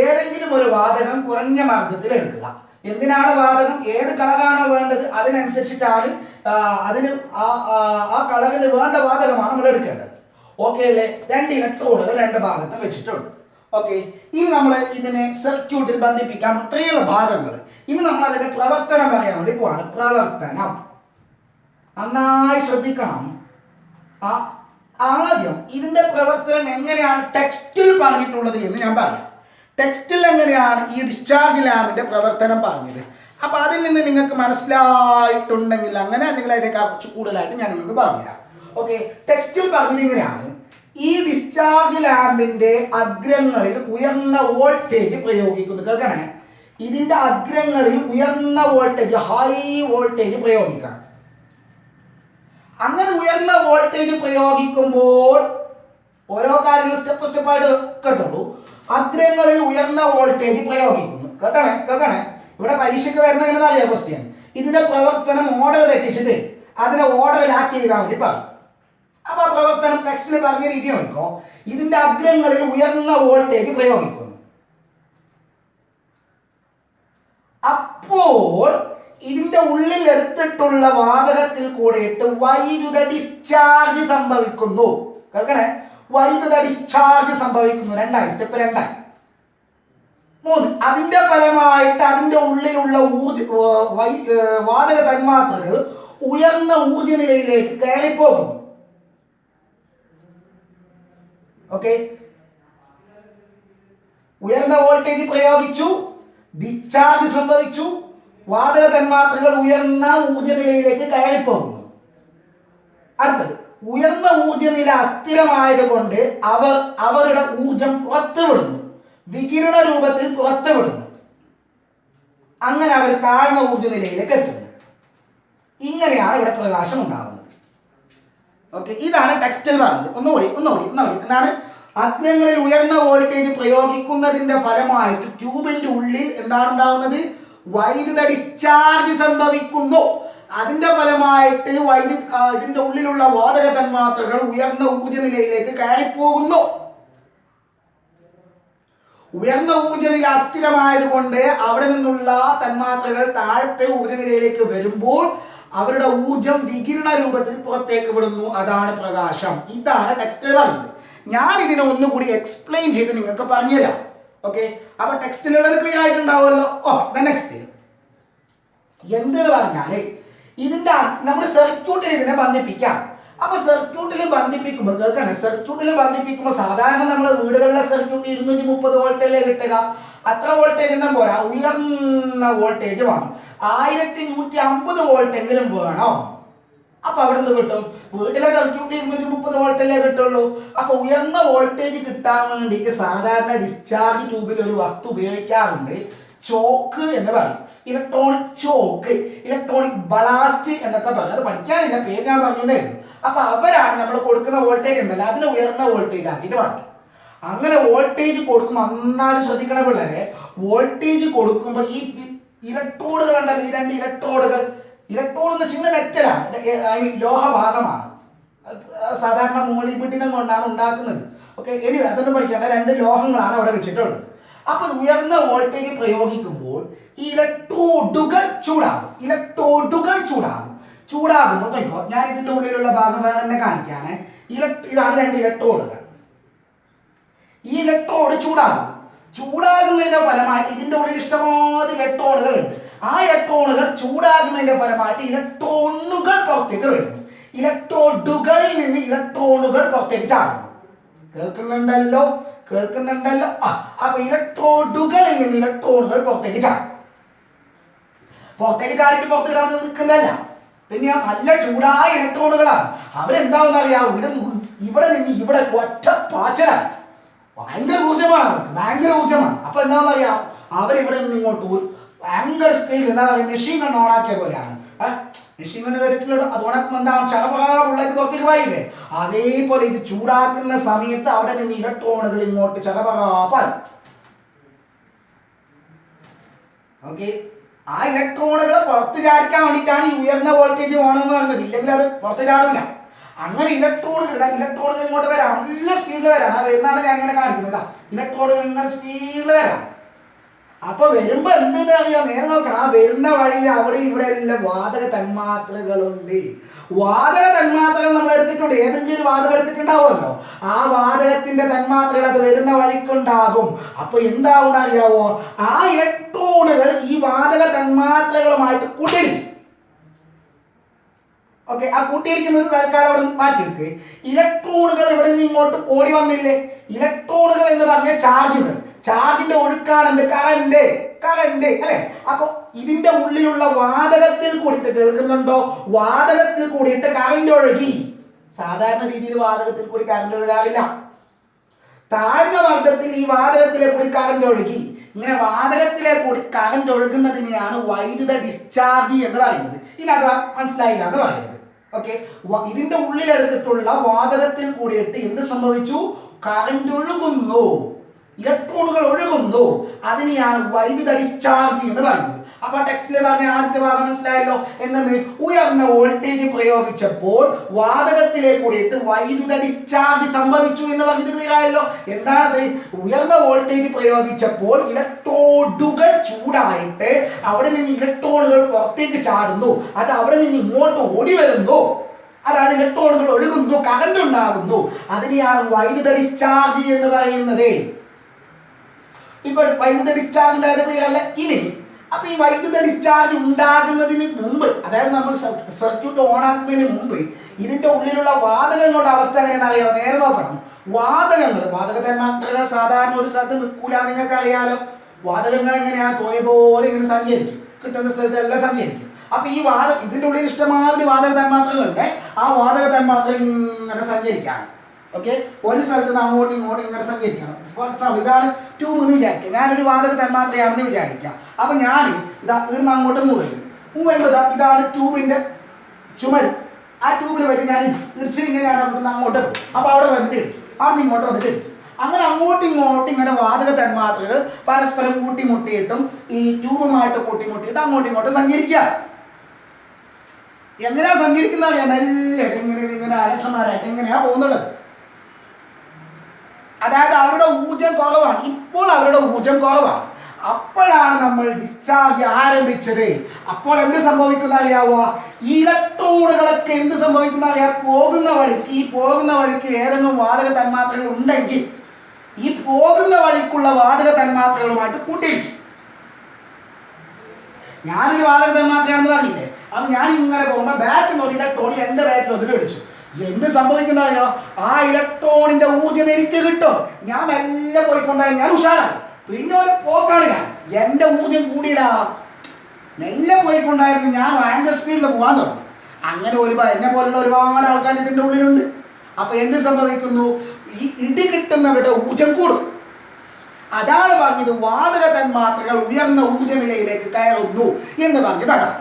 ഏതെങ്കിലും ഒരു വാതകം കുറഞ്ഞ മർദ്ദത്തിൽ എടുക്കുക. എന്തിനാണ് വാതകം, ഏത് കളറാണോ വേണ്ടത് അതിനനുസരിച്ചിട്ടാണ് അതിന് ആ കളറിന് വേണ്ട വാതകമാണ് നമ്മൾ എടുക്കേണ്ടത്. ഓക്കെ അല്ലേ? 2 ഇലക്ട്രോഡുകൾ 2 ഭാഗത്ത് വെച്ചിട്ടുണ്ട്. ഓക്കെ, ഇനി നമ്മൾ ഇതിനെ സർക്യൂട്ടിൽ ബന്ധിപ്പിക്കാൻ ഇത്രയുള്ള ഭാഗങ്ങൾ. ഇനി നമ്മൾ അതിന്റെ പ്രവർത്തനം പറയാൻ വേണ്ടി പോവാണ്. പ്രവർത്തനം നന്നായി ശ്രദ്ധിക്കണം. ആദ്യം ഇതിന്റെ പ്രവർത്തനം എങ്ങനെയാണ് ടെക്സ്റ്റിൽ പറഞ്ഞിട്ടുള്ളത് എന്ന് ഞാൻ പറയാം. ടെക്സ്റ്റിൽ എങ്ങനെയാണ് ഈ ഡിസ്ചാർജ് ലാമ്പിന്റെ പ്രവർത്തനം പറഞ്ഞത്. അപ്പൊ അതിൽ നിന്ന് നിങ്ങൾക്ക് മനസ്സിലായിട്ടുണ്ടെങ്കിൽ അങ്ങനെ, അല്ലെങ്കിൽ അതിനെ കുറച്ച് കൂടുതലായിട്ട് ഞാൻ നിങ്ങൾക്ക് പറഞ്ഞുതരാം. ഓക്കെ, ടെക്സ്റ്റിൽ പറഞ്ഞത് ഇങ്ങനെയാണ്. ഈ ഡിസ്ചാർജ് ലാമ്പിന്റെ അഗ്രങ്ങളിൽ ഉയർന്ന വോൾട്ടേജ് പ്രയോഗിക്കുന്നു. കേൾക്കണേ, ഇതിന്റെ അഗ്രങ്ങളിൽ ഉയർന്ന വോൾട്ടേജ്, ഹൈ വോൾട്ടേജ് പ്രയോഗിക്കണം. അങ്ങനെ ഉയർന്ന വോൾട്ടേജ് പ്രയോഗിക്കുമ്പോൾ ഓരോ കാര്യങ്ങൾ സ്റ്റെപ്പായിട്ട് കേട്ടോളൂ. അഗ്രങ്ങളിൽ ഉയർന്ന വോൾട്ടേജ് പ്രയോഗിക്കുന്നു. കേൾക്കണേ, ഇവിടെ പരീക്ഷയ്ക്ക് വരുന്ന എങ്ങനെ അറിയാം ക്വസ്റ്റ്യൻ. ഇതിന്റെ പ്രവർത്തനം ഓർഡർ തെറ്റിച്ചത് അതിനെ ഓർഡറിലാക്കി ചെയ്താൽ വേണ്ടി പറയും. അപ്പൊ പ്രവർത്തനം ടെക്സ്റ്റിൽ പറഞ്ഞ രീതി നോക്കോ. ഇതിന്റെ അഗ്രങ്ങളിൽ ഉയർന്ന വോൾട്ടേജ് പ്രയോഗിക്കുന്നു. അപ്പോൾ ഇതിന്റെ ഉള്ളിൽ എടുത്തിട്ടുള്ള വാതകത്തിൽ കൂടെയിട്ട് വൈദ്യുത ഡിസ്ചാർജ് സംഭവിക്കുന്നു. കേൾക്കണേ, വൈദ്യുത ഡിസ്ചാർജ് സംഭവിക്കുന്നു. സ്റ്റെപ്പ് 2. 3, അതിന്റെ ഫലമായിട്ട് അതിന്റെ ഉള്ളിലുള്ള വാതക തന്മാത്രകൾ ഉയർന്ന ഊർജ നിലയിലേക്ക് കയറിപ്പോകുന്നു. ഓക്കെ, ഉയർന്ന വോൾട്ടേജ് പ്രയോഗിച്ചു, ഡിസ്ചാർജ് സംഭവിച്ചു, വാതക തന്മാത്രകൾ ഉയർന്ന ഊർജ നിലയിലേക്ക് കയറിപ്പോകുന്നു. അടുത്തത്, ഉയർന്ന ഊർജ നില അസ്ഥിരമായത് കൊണ്ട് അവരുടെ ഊർജം പുറത്തുവിടുന്നു, വികിരണ രൂപത്തിൽ പുറത്തുവിടുന്നു. അങ്ങനെ അവർ താഴ്ന്ന ഊർജ നിലയിലേക്ക് എത്തുന്നു. ഇങ്ങനെയാണ് ഇവിടെ പ്രകാശം ഉണ്ടാകുന്നത്. ഓക്കെ, ഇതാണ് ടെക്സ്റ്റിൽ പറഞ്ഞത്. ഒന്നുകൂടി എന്താണ്, അഗ്നങ്ങളിൽ ഉയർന്ന വോൾട്ടേജ് പ്രയോഗിക്കുന്നതിന്റെ ഫലമായിട്ട് ട്യൂബിന്റെ ഉള്ളിൽ എന്താണ് ഉണ്ടാവുന്നത്, വൈദ്യുത ഡിസ്ചാർജ് സംഭവിക്കുന്നു. അതിന്റെ ഫലമായിട്ട് ഇതിന്റെ ഉള്ളിലുള്ള വാതക തന്മാത്രകൾ ഉയർന്ന ഊർജ നിലയിലേക്ക് കയറിപ്പോകുന്നു. ഉയർന്ന ഊർജ്ജനില അസ്ഥിരമായത് കൊണ്ട് അവിടെ നിന്നുള്ള തന്മാത്രകൾ താഴത്തെ ഊർജ്ജനിലയിലേക്ക് വരുമ്പോൾ അവരുടെ ഊർജം വികിരണ രൂപത്തിൽ പുറത്തേക്ക് വിടുന്നു. അതാണ് പ്രകാശം. ഇതാണ് ടെക്സ്റ്റിൽ പറഞ്ഞത്. ഞാൻ ഇതിനെ ഒന്നുകൂടി എക്സ്പ്ലെയിൻ ചെയ്ത് നിങ്ങൾക്ക് പറഞ്ഞുതരാം. ഓക്കെ, അപ്പൊ ടെക്സ്റ്റിലുള്ളത് ക്ലിയർ ആയിട്ടുണ്ടാവുമല്ലോ. നെക്സ്റ്റ് എന്തെന്ന് പറഞ്ഞാല് ഇതിന്റെ നമ്മൾ സർക്യൂട്ടിൽ ഇതിനെ ബന്ധിപ്പിക്കാം. അപ്പൊ സർക്യൂട്ടിൽ ബന്ധിപ്പിക്കുമ്പോൾ കേൾക്കണേ, സർക്യൂട്ടിൽ ബന്ധിപ്പിക്കുമ്പോൾ സാധാരണ നമ്മൾ വീടുകളിലെ സർക്യൂട്ട് 230 വോൾട്ടല്ലേ കിട്ടുക. അത്ര വോൾട്ടേജ് ഒന്നും പോരാ, ഉയർന്ന വോൾട്ടേജ് വേണം. 1150 വോൾട്ടെങ്കിലും വേണം. അപ്പൊ അവിടെ നിന്ന് കിട്ടും. വീട്ടിലെ സർക്യൂട്ട് 230 വോൾട്ടല്ലേ കിട്ടുള്ളൂ. അപ്പൊ ഉയർന്ന വോൾട്ടേജ് കിട്ടാൻ വേണ്ടിയിട്ട് സാധാരണ ഡിസ്ചാർജ് ട്യൂബിൽ ഒരു വസ്തു ഉപയോഗിക്കാറുണ്ട്. ചോക്ക് എന്ന് പറയും. ഇലക്ട്രോണിക് ചോക്ക്, ഇലക്ട്രോണിക് ബലാസ്റ്റ് എന്നൊക്കെ പറയും. അത് പഠിക്കാനില്ല, പേര് ഞാൻ പറഞ്ഞതേ ഉള്ളൂ. അപ്പൊ അവരാണ് നമ്മൾ കൊടുക്കുന്ന വോൾട്ടേജ് ഉണ്ടല്ലോ അതിന് ഉയർന്ന വോൾട്ടേജ് ആക്കിയിട്ട് മാറ്റും. അങ്ങനെ വോൾട്ടേജ് കൊടുക്കുമ്പോൾ നന്നായി ശ്രദ്ധിക്കണ പിള്ളേരെ, വോൾട്ടേജ് കൊടുക്കുമ്പോൾ ഈ ഇലക്ട്രോഡുകൾ ഉണ്ടല്ലോ, ഈ 2 ഇലക്ട്രോഡുകൾ, ഇലക്ട്രോഡ് എന്ന് വെച്ചാൽ മെറ്റലാണ്, ലോഹഭാഗമാണ്. സാധാരണ മോളിബിഡിനം കൊണ്ടാണ് ഉണ്ടാക്കുന്നത്. ഓക്കെ, ഇനി അതൊന്നും പഠിക്കേണ്ട, 2 ലോഹങ്ങളാണ് അവിടെ വെച്ചിട്ടുള്ളത്. അപ്പൊ ഉയർന്ന വോൾട്ടേജ് പ്രയോഗിക്കുമ്പോൾ ഈ ഇലക്ട്രോഡുകൾ ചൂടാകും. ഇലക്ട്രോഡുകൾ ചൂടാകും. ചൂടാകുമ്പോൾ നോക്കോ, ഞാൻ ഇതിന്റെ ഉള്ളിലുള്ള ഭാഗം വേറെ തന്നെ കാണിക്കാണ്. ഇതാണ് 2 ഇലക്ട്രോഡുകൾ. ഈ ഇലക്ട്രോഡ് ചൂടാകും. ചൂടാകുന്നതിന്റെ ഫലമായിട്ട് ഇതിന്റെ ഉള്ളിൽ ഇഷ്ടംപോലെ ഇലക്ട്രോണുകൾ ഉണ്ട്. ആ ഇലക്ട്രോണുകൾ ചൂടാകുന്നതിന്റെ ഫലമായിട്ട് ഇലക്ട്രോണുകൾ പുറത്തേക്ക് വരുന്നു. ഇലക്ട്രോഡുകളിൽ നിന്ന് ഇലക്ട്രോണുകൾ പുറത്തേക്ക് ചാടുന്നു. കേൾക്കുന്നുണ്ടല്ലോ? അപ്പൊ ഇലക്ട്രോഡുകളിൽ നിന്ന് ഇലക്ട്രോണുകൾ പുറത്തേക്ക് ചാടും. പുറത്തേക്ക് ചാടിയിട്ട് പുറത്തേക്ക് നിൽക്കുന്നതല്ല, പിന്നെ നല്ല ചൂടായ ഇലക്ട്രോണുകളാണ്. അവരെന്താണെന്ന് അറിയാം, ഇവിടെ നിന്ന് ഇവിടെ ഒറ്റ പാച്ചലാണ്. ഭയങ്കര ഊർജ്ജമാണ്, ഭയങ്കര ഊർജ്ജമാണ്. അപ്പൊ എന്താണെന്ന് അറിയാം, അവരിവിടെ നിന്ന് ഇങ്ങോട്ട് ഭയങ്കര സ്പീഡിൽ, എന്താ പറയുക, മെഷീൻ കണ്ണ് ഓണാക്കിയ പോലെയാണ്. മെഷീൻ കണ്ണ് കേട്ടിട്ടുള്ളത്, അത് ഓണാക്കുമ്പോൾ എന്താണ്, ചടപറാറുള്ളേക്ക് പുറത്തേക്ക് പോയില്ലേ? അതേപോലെ ഇത് ചൂടാക്കുന്ന സമയത്ത് അവിടെ നിന്ന് ഇലക്ട്രോണുകൾ ഇങ്ങോട്ട് ചടപറാപ്പാൽ. ഓക്കെ, ആ ഇലക്ട്രോണുകൾ പുറത്ത് ചാടിക്കാൻ വേണ്ടിയിട്ടാണ് ഈ ഉയർന്ന വോൾട്ടേജ് വേണമെന്ന് പറയുന്നത്. ഇല്ലെങ്കിൽ അത് പുറത്ത് ചാടില്ല. അങ്ങനെ ഇലക്ട്രോണുകൾ ഇങ്ങോട്ട് വരാം, നല്ല സ്പീഡിൽ വരാം. ആ വരുന്നതാണ് ഞാൻ ഇങ്ങനെ കാണിക്കുന്നത്. ഇലക്ട്രോണുകൾ ഇങ്ങനെ സ്പീഡിൽ വരാം. അപ്പൊ വരുമ്പോ എന്തുണ്ട് അറിയാം, നേരെ നോക്കണം. ആ വരുന്ന വഴിയിൽ അവിടെ ഇവിടെ എല്ലാം വാതക തന്മാത്രകളുണ്ട്. വാതക തന്മാത്രകൾ നമ്മൾ എടുത്തിട്ടുണ്ട്. ഏതെങ്കിലും ഒരു വാതകം എടുത്തിട്ടുണ്ടാവുമല്ലോ. ആ വാതകത്തിന്റെ തന്മാത്രകൾ അത് വരുന്ന വഴിക്കുണ്ടാകും. അപ്പൊ എന്താവും അറിയാവോ, ആ ഇലക്ട്രോണുകൾ ഈ വാതക തന്മാത്രകളുമായിട്ട് കൂട്ടിയിടിക്കും. ഓക്കെ, ആ കൂട്ടിയിരിക്കുന്നത് തൽക്കാലം അവിടെ മാറ്റി വെക്ക്. ഇലക്ട്രോണുകൾ ഇവിടെ നിന്ന് ഇങ്ങോട്ട് ഓടി വന്നില്ലേ? ഇലക്ട്രോണുകൾ എന്ന് പറഞ്ഞ ചാർജുകൾ, ചാർജിന്റെ ഒഴുക്കാണ് എന്ത്, കറണ്ട് അല്ലെ? അപ്പൊ ഇതിന്റെ ഉള്ളിലുള്ള വാതകത്തിൽ കൂടിയിട്ട് കേൾക്കുന്നുണ്ടോ, വാതകത്തിൽ കൂടിയിട്ട് കറണ്ട് ഒഴുകി. സാധാരണ രീതിയിൽ വാതകത്തിൽ കൂടി കറണ്ട് ഒഴുകാറില്ല. താഴ്ന്ന മർദ്ദത്തിൽ ഈ വാതകത്തിലെ കൂടി കറണ്ട് ഒഴുകി. ഇങ്ങനെ വാതകത്തിലെ കൂടി കറണ്ട് ഒഴുകുന്നതിനെയാണ് വൈദ്യുത ഡിസ്ചാർജ് എന്ന് പറയുന്നത്. ഇതിനത് മനസ്സിലായില്ല എന്ന് പറയുന്നത്. ഓക്കെ, ഇതിന്റെ ഉള്ളിലെടുത്തിട്ടുള്ള വാതകത്തിൽ കൂടിയിട്ട് എന്ത് സംഭവിച്ചു, കറണ്ട് ഒഴുകുന്നു, ഇലക്ട്രോണുകൾ ഒഴുകുന്നു. അതിനെയാണ് വൈദ്യുത ഡിസ്ചാർജ് എന്ന് പറയുന്നത്. അപ്പൊ ടെക്സ്റ്റിലെ പറഞ്ഞ ആദ്യത്തെ ഭാഗം മനസ്സിലായല്ലോ. എന്നത് ഉയർന്ന വോൾട്ടേജ് പ്രയോഗിച്ചപ്പോൾ വാതകത്തിലെ കൂടിയിട്ട് വൈദ്യുത ഡിസ്ചാർജ് സംഭവിച്ചു എന്ന് പറഞ്ഞത് ക്ലിയർ ആയല്ലോ. എന്താണത്, ഉയർന്ന വോൾട്ടേജ് പ്രയോഗിച്ചപ്പോൾ ഇലക്ട്രോഡുകൾ ചൂടായിട്ട് അവിടെ നിന്ന് ഇലക്ട്രോണുകൾ പുറത്തേക്ക് ചാടുന്നു. അത് അവിടെ നിന്ന് ഇങ്ങോട്ട് ഓടി വരുന്നു. അതായത് ഇലക്ട്രോണുകൾ ഒഴുകുന്നു, കറണ്ട് ഉണ്ടാകുന്നു. അതിനെയാണ് വൈദ്യുത ഡിസ്ചാർജ് എന്ന് പറയുന്നത്. ഇപ്പൊ വൈദ്യുത ഡിസ്ചാർജിന്റെ കാര്യം ക്ലിയർ അല്ല. ഇനി അപ്പൊ ഈ വൈദ്യുത ഡിസ്ചാർജ് ഉണ്ടാകുന്നതിന് മുമ്പ്, അതായത് നമ്മൾ സർക്യൂട്ട് ഓൺ ആക്കുന്നതിന് മുമ്പ് ഇതിന്റെ ഉള്ളിലുള്ള വാതകങ്ങളുടെ അവസ്ഥ എങ്ങനെയാണെന്ന് അറിയാമോ? നേരെ നോക്കണം. വാതക തന്മാത്രകൾ സാധാരണ ഒരു സ്ഥലത്ത് നിൽക്കൂല, നിങ്ങൾക്ക് അറിയാലോ. വാതകങ്ങൾ എങ്ങനെയാണ്, തോന്നിയ പോലെ ഇങ്ങനെ സഞ്ചരിക്കും, കിട്ടുന്ന സ്ഥലത്തെല്ലാം സഞ്ചരിക്കും. അപ്പൊ ഈ ഇതിന്റെ ഉള്ളിൽ ഇഷ്ടമാതിരി വാതക തന്മാത്രകളുണ്ട്. ആ വാതക തന്മാത്രകൾ ഇങ്ങനെ സഞ്ചരിക്കാണ്. ഓക്കെ, ഒരു സ്ഥലത്ത് നിന്ന് അങ്ങോട്ടും ഇങ്ങോട്ടും ഇങ്ങനെ സഞ്ചരിക്കണം. ഫോർ എക്സാമ്പിൾ, ഇതാണ് ട്യൂബ് എന്ന് വിചാരിക്കുക. ഞാനൊരു വാതക തന്മാത്രയാണെന്ന് വിചാരിക്കാം. അപ്പൊ ഞാൻ ഇവിടുന്ന് അങ്ങോട്ട് മൂവ് ചെയ്യുമ്പോൾ ഇതാണ് ട്യൂബിന്റെ ചുമൽ. ആ ട്യൂബിൽ പറ്റി ഞാൻ ഇടിച്ച് ഇങ്ങനെ ഞാൻ ഇവിടുന്ന് അങ്ങോട്ട് പോകും. അപ്പൊ അവിടെ വന്നിട്ട് അവിടെ നിന്ന് ഇങ്ങോട്ട് വന്നിട്ട് അങ്ങനെ അങ്ങോട്ടും ഇങ്ങോട്ടും ഇങ്ങനെ വാതക തന്മാത്രകൾ പരസ്പരം കൂട്ടിമുട്ടിയിട്ടും ഈ ട്യൂബുമായിട്ട് കൂട്ടിമുട്ടിയിട്ട് അങ്ങോട്ടും ഇങ്ങോട്ടും സഞ്ചരിക്കുക. എങ്ങനെയാ സഞ്ചരിക്കുന്ന അറിയാം, മെല്ലെ ഇങ്ങനെ അലസന്മാരായിട്ട് എങ്ങനെയാ പോകുന്നുള്ളത്. അതായത് അവരുടെ ഊർജം കുറവാണ്, ഇപ്പോൾ അവരുടെ ഊർജം കുറവാണ്. അപ്പോഴാണ് നമ്മൾ ഡിസ്ചാർജ് ആരംഭിച്ചത്. അപ്പോൾ എന്ത് സംഭവിക്കുന്ന അറിയാവോ? ഇലക്ട്രോണുകളൊക്കെ എന്ത് സംഭവിക്കുന്ന അറിയാം? പോകുന്ന വഴിക്ക് ഏതെങ്കിലും വാതക തന്മാത്രകൾ ഉണ്ടെങ്കിൽ ഈ പോകുന്ന വഴിക്കുള്ള വാതക തന്മാത്രകളുമായിട്ട് കൂട്ടിയിരിക്കും. ഞാനൊരു വാതക തന്മാത്രയാണെന്ന് പറഞ്ഞില്ലേ, അത് ഞാൻ ഇങ്ങനെ പോകുമ്പോൾ ബാക്കിൽ ഒരു ഇലക്ട്രോൺ എൻ്റെ ബാക്കിൽ ഒന്നിട്ട് അടിച്ചു. എന്ത് സംഭവിക്കുന്നറിയോ? ആ ഇലക്ട്രോണിന്റെ ഊർജ്ജം എനിക്ക് കിട്ടും. ഞാൻ മെല്ലെ പോയിക്കൊണ്ടായി, ഞാൻ ഉഷാറായി. പിന്നെ ഒരു പോക്കാണ് ഞാൻ, എൻ്റെ ഊർജ്ജം കൂടിയിടാ. മെല്ലെ പോയിക്കൊണ്ടായിരുന്നു, ഞാൻ ഭയങ്കര സ്പീഡിൽ പോകാൻ തുടങ്ങി. അങ്ങനെ എന്നെ പോലുള്ള ഒരുപാട് ആൾക്കാർ ഇതിൻ്റെ ഉള്ളിലുണ്ട്. അപ്പൊ എന്ത് സംഭവിക്കുന്നു? ഈ ഇടി കിട്ടുന്നവരുടെ ഊർജ്ജം കൂടും. അതാണ് പറഞ്ഞത് വാതക തന്മാത്രകൾ ഉയർന്ന ഊർജ്ജ നിലയിലേക്ക് കയറുന്നു എന്ന് പറഞ്ഞത് അതാണ്.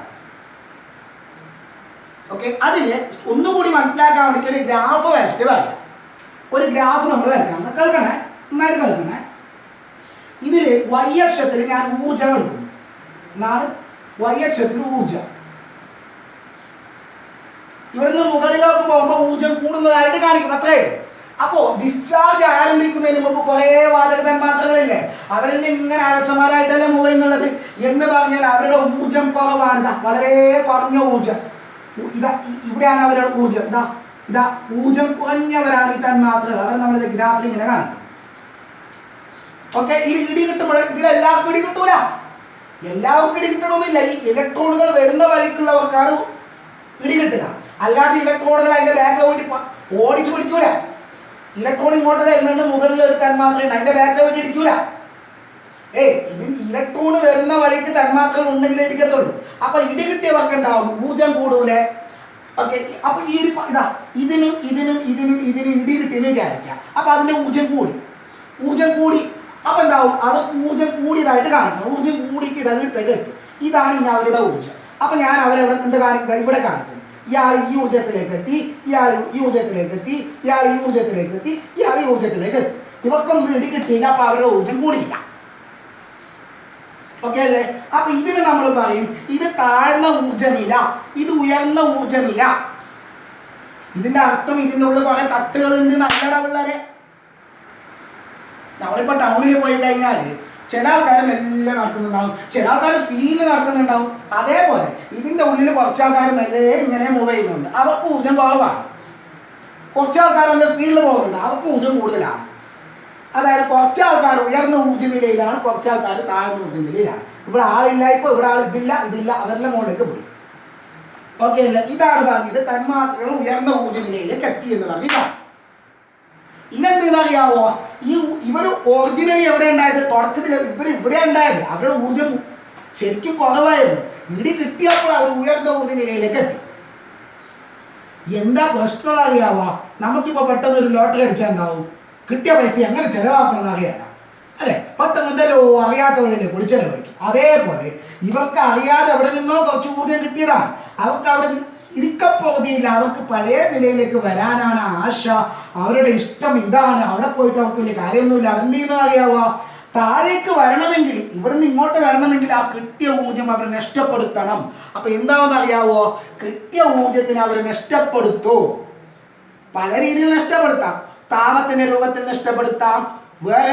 ഓക്കെ, അതില് ഒന്നുകൂടി മനസ്സിലാക്കാൻ വേണ്ടിയിട്ട് ഒരു ഗ്രാഫ് വരച്ചിട്ട് പറയാം. ഒരു ഗ്രാഫ് നമ്മൾ വരക്കണം, കേൾക്കണേ, നന്നായിട്ട് കേൾക്കണേ. ഇതില് y അക്ഷത്തിൽ ഞാൻ ഊർജം എടുക്കുന്നു എന്നാണ്. y അക്ഷത്തിൽ ഊർജം, ഇവിടുന്ന് മുകളിലേക്ക് പോകുമ്പോൾ ഊർജം കൂടുന്നതായിട്ട് കാണിക്കുന്നു, അത്രേ. അപ്പോ ഡിസ്ചാർജ് ആരംഭിക്കുന്നതിന് മുമ്പ് കുറെ വാതക തന്മാത്രകളില്ലേ, അവരിൽ ഇങ്ങനെ അലസമാരായിട്ടല്ലേ മുകളിൽ എന്ന് പറഞ്ഞാൽ അവരുടെ ഊർജം കുറവാണ്. വളരെ കുറഞ്ഞ ഊർജം. ഇവിടെയാണ് അവരുടെ ഊർജം. ഇതാ ഊർജം കുറഞ്ഞവരാണ് ഈ തന്മാത്രകൾ. അവർ നമ്മളിത് ഗ്രാഫിൽ ഇങ്ങനെ കാണിക്കും. ഓക്കെ, ഇടി കിട്ടുമ്പോൾ ഇതിലെല്ലാവർക്കും ഇടി കിട്ടൂല. എല്ലാവർക്കും ഇടി കിട്ടണമെന്നില്ല. ഈ ഇലക്ട്രോണുകൾ വരുന്ന വഴിക്കുള്ളവർക്കാണ് ഇടി കിട്ടുക. അല്ലാതെ ഇലക്ട്രോണുകൾ അതിന്റെ ബാക്കിൽ പോയിട്ട് ഓടിച്ചു പിടിക്കൂല. ഇലക്ട്രോൺ ഇങ്ങോട്ട് വരുന്നുണ്ട്, മുകളിൽ ഒരു തന്മാത്രയുണ്ട്, അതിന്റെ ബാക്കിൽ പോയിട്ട് ഇടിക്കൂല. ഇതിൽ ഇലക്ട്രോൺ വരുന്ന വഴിക്ക് തന്മാത്രകൾ ഉണ്ടെങ്കിലേ ഇടിക്കത്തുള്ളൂ. അപ്പൊ ഇടി കിട്ടിയവർക്ക് എന്താവും? ഊർജം കൂടൂലേ? ഓക്കെ, അപ്പൊ ഈ ഒരു ഇതിനും ഇടി കിട്ടിയെന്ന് വിചാരിക്കുക. അപ്പൊ അതിന്റെ ഊർജം കൂടി. അപ്പൊ എന്താവും? അവർക്ക് ഊർജം കൂടിയതായിട്ട് കാണിക്കണം. ഊർജം കൂടിയിട്ട് ഇതടുത്തേക്ക് എത്തി. ഇതാണ് ഇനി അവരുടെ ഊർജം. അപ്പൊ ഞാൻ അവരെവിടെ എന്ത് കാണിക്കുക? ഇവിടെ കാണിക്കുന്നു. ഇയാൾ ഈ ഊർജത്തിലേക്ക് എത്തി, ഇയാൾ ഈ ഊർജത്തിലേക്ക് എത്തി, ഇയാൾ ഈ ഊർജത്തിലേക്ക് എത്തി, ഇയാൾ ഈ ഊർജത്തിലേക്ക് എത്തി. ഇവർക്കൊന്നും ഇടി കിട്ടിയില്ല, അപ്പൊ അവരുടെ ഊർജം കൂടിയില്ല. ഓക്കെ അല്ലേ? അപ്പൊ ഇതിന് നമ്മൾ പറയും ഇത് താഴ്ന്ന ഊർജനില, ഇത് ഉയർന്ന ഊർജനില. ഇതിന്റെ അർത്ഥം ഇതിൻ്റെ ഉള്ളിൽ കുറെ തട്ടുകളുണ്ട്. നല്ലട പിള്ളേരെ, നമ്മളിപ്പോ ടൗണിൽ പോയി കഴിഞ്ഞാൽ ചില ആൾക്കാർ മെല്ലെ നടക്കുന്നുണ്ടാവും, ചില ആൾക്കാർ സ്പീഡിൽ നടക്കുന്നുണ്ടാവും. അതേപോലെ ഇതിന്റെ ഉള്ളിൽ കുറച്ച് ആൾക്കാർ മെല്ലെ ഇങ്ങനെ മൂവ് ചെയ്യുന്നുണ്ട്, അവർക്ക് ഊർജം കുറവാണ്. കുറച്ച് ആൾക്കാർ നല്ല സ്പീഡിൽ പോകുന്നുണ്ട്, അവർക്ക് ഊർജം കൂടുതലാണ്. അതായത് കുറച്ച് ആൾക്കാർ ഉയർന്ന ഊർജ്ജ നിലയിലാണ്, കുറച്ച് ആൾക്കാർ താഴ്ന്ന ഊർജ്ജ നിലയിലാണ്. ഇവിടെ ആളില്ല, ഇപ്പൊ ഇവിടെ ആൾ ഇതില്ല, അവരുടെ മുകളിലേക്ക് പോയി. ഓക്കെ അല്ലേ? ഇതാണ് പറഞ്ഞത് തന്മാത്രകൾ ഉയർന്ന ഊർജ്ജ നിലയിലേക്ക് എത്തി എന്ന് പറഞ്ഞാൽ. ഇതെന്തെന്നറിയാവോ? ഇവർ ഒറിജിനലി എവിടെ ഉണ്ടായത്? തുടക്കത്തിൽ ഇവർ ഇവിടെ ഉണ്ടായത്. അവരുടെ ഊർജം ശരിക്കും കുറവായിരുന്നു. ഇടി കിട്ടിയപ്പോൾ അവർ ഉയർന്ന ഊർജ്ജ നിലയിലേക്ക് എത്തി. എന്താ പ്രശ്നം അറിയാവോ? നമുക്കിപ്പോ പെട്ടെന്ന് ഒരു ലോട്ടറി അടിച്ചാൽ ഉണ്ടാവും, കിട്ടിയ പൈസ എങ്ങനെ ചെലവാക്കണമെന്ന് അറിയാനാ അല്ലെ? പെട്ടെന്ന് എന്തല്ലോ അറിയാത്ത വഴിയിലെ കൂടി ചെലവഴിക്കും. അതേപോലെ ഇവർക്ക് അറിയാതെ എവിടെ നിന്നോ കുറച്ച് ഊർജം കിട്ടിയതാണ്. അവർക്ക് അവിടെ ഇരിക്കപ്പോകതിയില്ല. അവർക്ക് പഴയ നിലയിലേക്ക് വരാനാണ് ആശ, അവരുടെ ഇഷ്ടം ഇതാണ്. അവിടെ പോയിട്ട് അവർക്ക് വലിയ കാര്യമൊന്നുമില്ല. അവരെന്ത് ചെയ്യുന്നത് അറിയാവോ? താഴേക്ക് വരണമെങ്കിൽ, ഇവിടെ നിന്ന് ഇങ്ങോട്ട് വരണമെങ്കിൽ ആ കിട്ടിയ ഊർജം അവർ നഷ്ടപ്പെടുത്തണം. അപ്പൊ എന്താണെന്ന് അറിയാവോ? കിട്ടിയ ഊർജത്തിന് അവർ നഷ്ടപ്പെടുത്തു. പല രീതിയിൽ നഷ്ടപ്പെടുത്താം. താപത്തിന്റെ രൂപത്തിൽ നഷ്ടപ്പെടുത്താം, വേറെ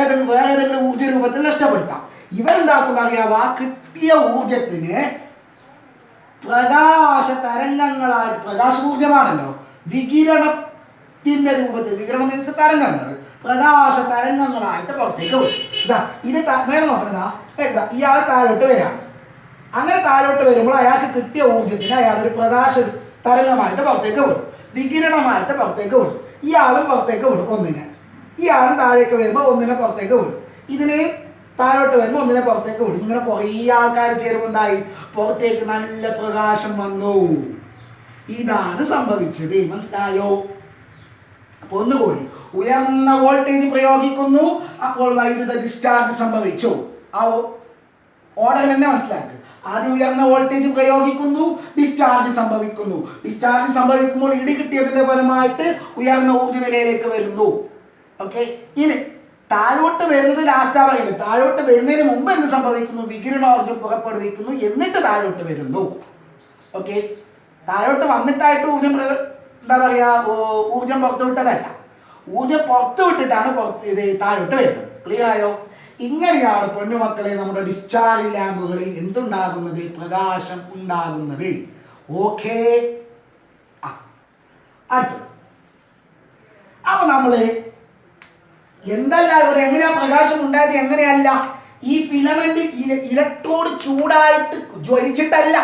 ഏതെങ്കിലും ഊർജ രൂപത്തിൽ നഷ്ടപ്പെടുത്താം. ഇവരെന്താക്കുന്ന അറിയാവോ? ആ കിട്ടിയ ഊർജത്തിന് പ്രകാശ തരംഗങ്ങളായിട്ട്, പ്രകാശ ഊർജമാണല്ലോ, വികിരണത്തിന്റെ രൂപത്തിൽ, വികിരണം മീൻസ് തരംഗങ്ങൾ, പ്രകാശ തരംഗങ്ങളായിട്ട് പുറത്തേക്ക് വിടും. ഇത് നേരെ നോക്കണതാ, ഇയാൾ താഴോട്ട് വരികയാണ്. അങ്ങനെ താഴോട്ട് വരുമ്പോൾ അയാൾക്ക് കിട്ടിയ ഊർജത്തിന് അയാളൊരു പ്രകാശ തരംഗമായിട്ട് പുറത്തേക്ക് വിടും, വികിരണമായിട്ട് പുറത്തേക്ക് വിടും. ഇയാളും പുറത്തേക്ക് വിടും ഒന്നിനെ. ഇയാളും താഴേക്ക് വരുമ്പോൾ ഒന്നിനെ പുറത്തേക്ക് വിടും. ഇതിന് താഴോട്ട് വരുമ്പോൾ ഒന്നിനെ പുറത്തേക്ക് വിടും. ഇങ്ങനെ കുറേ ആൾക്കാർ ചേരുമുണ്ടായി, പുറത്തേക്ക് നല്ല പ്രകാശം വന്നു. ഇതാണ് സംഭവിച്ചത്. മനസ്സിലായോ? അപ്പൊ ഒന്നുകൂടി, ഉയർന്ന വോൾട്ടേജ് പ്രയോഗിക്കുന്നു, അപ്പോൾ വൈദ്യുത ഡിസ്ചാർജ് സംഭവിച്ചു. ആ ഓർഡർ തന്നെ മനസ്സിലാക്കുക. ആദ്യം ഉയർന്ന വോൾട്ടേജ് പ്രയോഗിക്കുന്നു, ഡിസ്ചാർജ് സംഭവിക്കുന്നു. ഡിസ്ചാർജ് സംഭവിക്കുമ്പോൾ ഇടി കിട്ടിയതിന്റെ ഫലമായിട്ട് ഉയർന്ന ഊർജ്ജ നിലയിലേക്ക് വരുന്നു. ഓക്കെ, ഇനി താഴോട്ട് വരുന്നത് ലാസ്റ്റാ പറയുന്നത്. താഴോട്ട് വരുന്നതിന് മുമ്പ് എന്ത് സംഭവിക്കുന്നു? വികിരണോർജ്ജം പുറപ്പെടുവിക്കുന്നു, എന്നിട്ട് താഴോട്ട് വരുന്നു. ഓക്കെ, താഴോട്ട് വന്നിട്ടായിട്ട് ഊർജ്ജം എന്താ പറയാ, ഊർജ്ജം പുറത്തുവിട്ടതല്ല. ഊർജ്ജം പുറത്ത് വിട്ടിട്ടാണ് ഇത് താഴോട്ട് വരുന്നത്. ക്ലിയർ ആയോ? ഇങ്ങനെയാണ് പൊന്നുമക്കളെ നമ്മുടെ ഡിസ്ചാർജ് ലാമ്പുകളിൽ എന്തുണ്ടാകുന്നത്? പ്രകാശം ഉണ്ടാകുന്നത്. ഓക്കേ. അടുത്തത് അപ്പൊ നമ്മള് എന്തല്ല ഇവിടെ എങ്ങനെയാ പ്രകാശം ഉണ്ടായത്? എങ്ങനെയല്ല? ഈ ഫിലമെന്റ് ഇലക്ട്രോഡ് ചൂടായിട്ട് ജ്വലിച്ചിട്ടല്ല.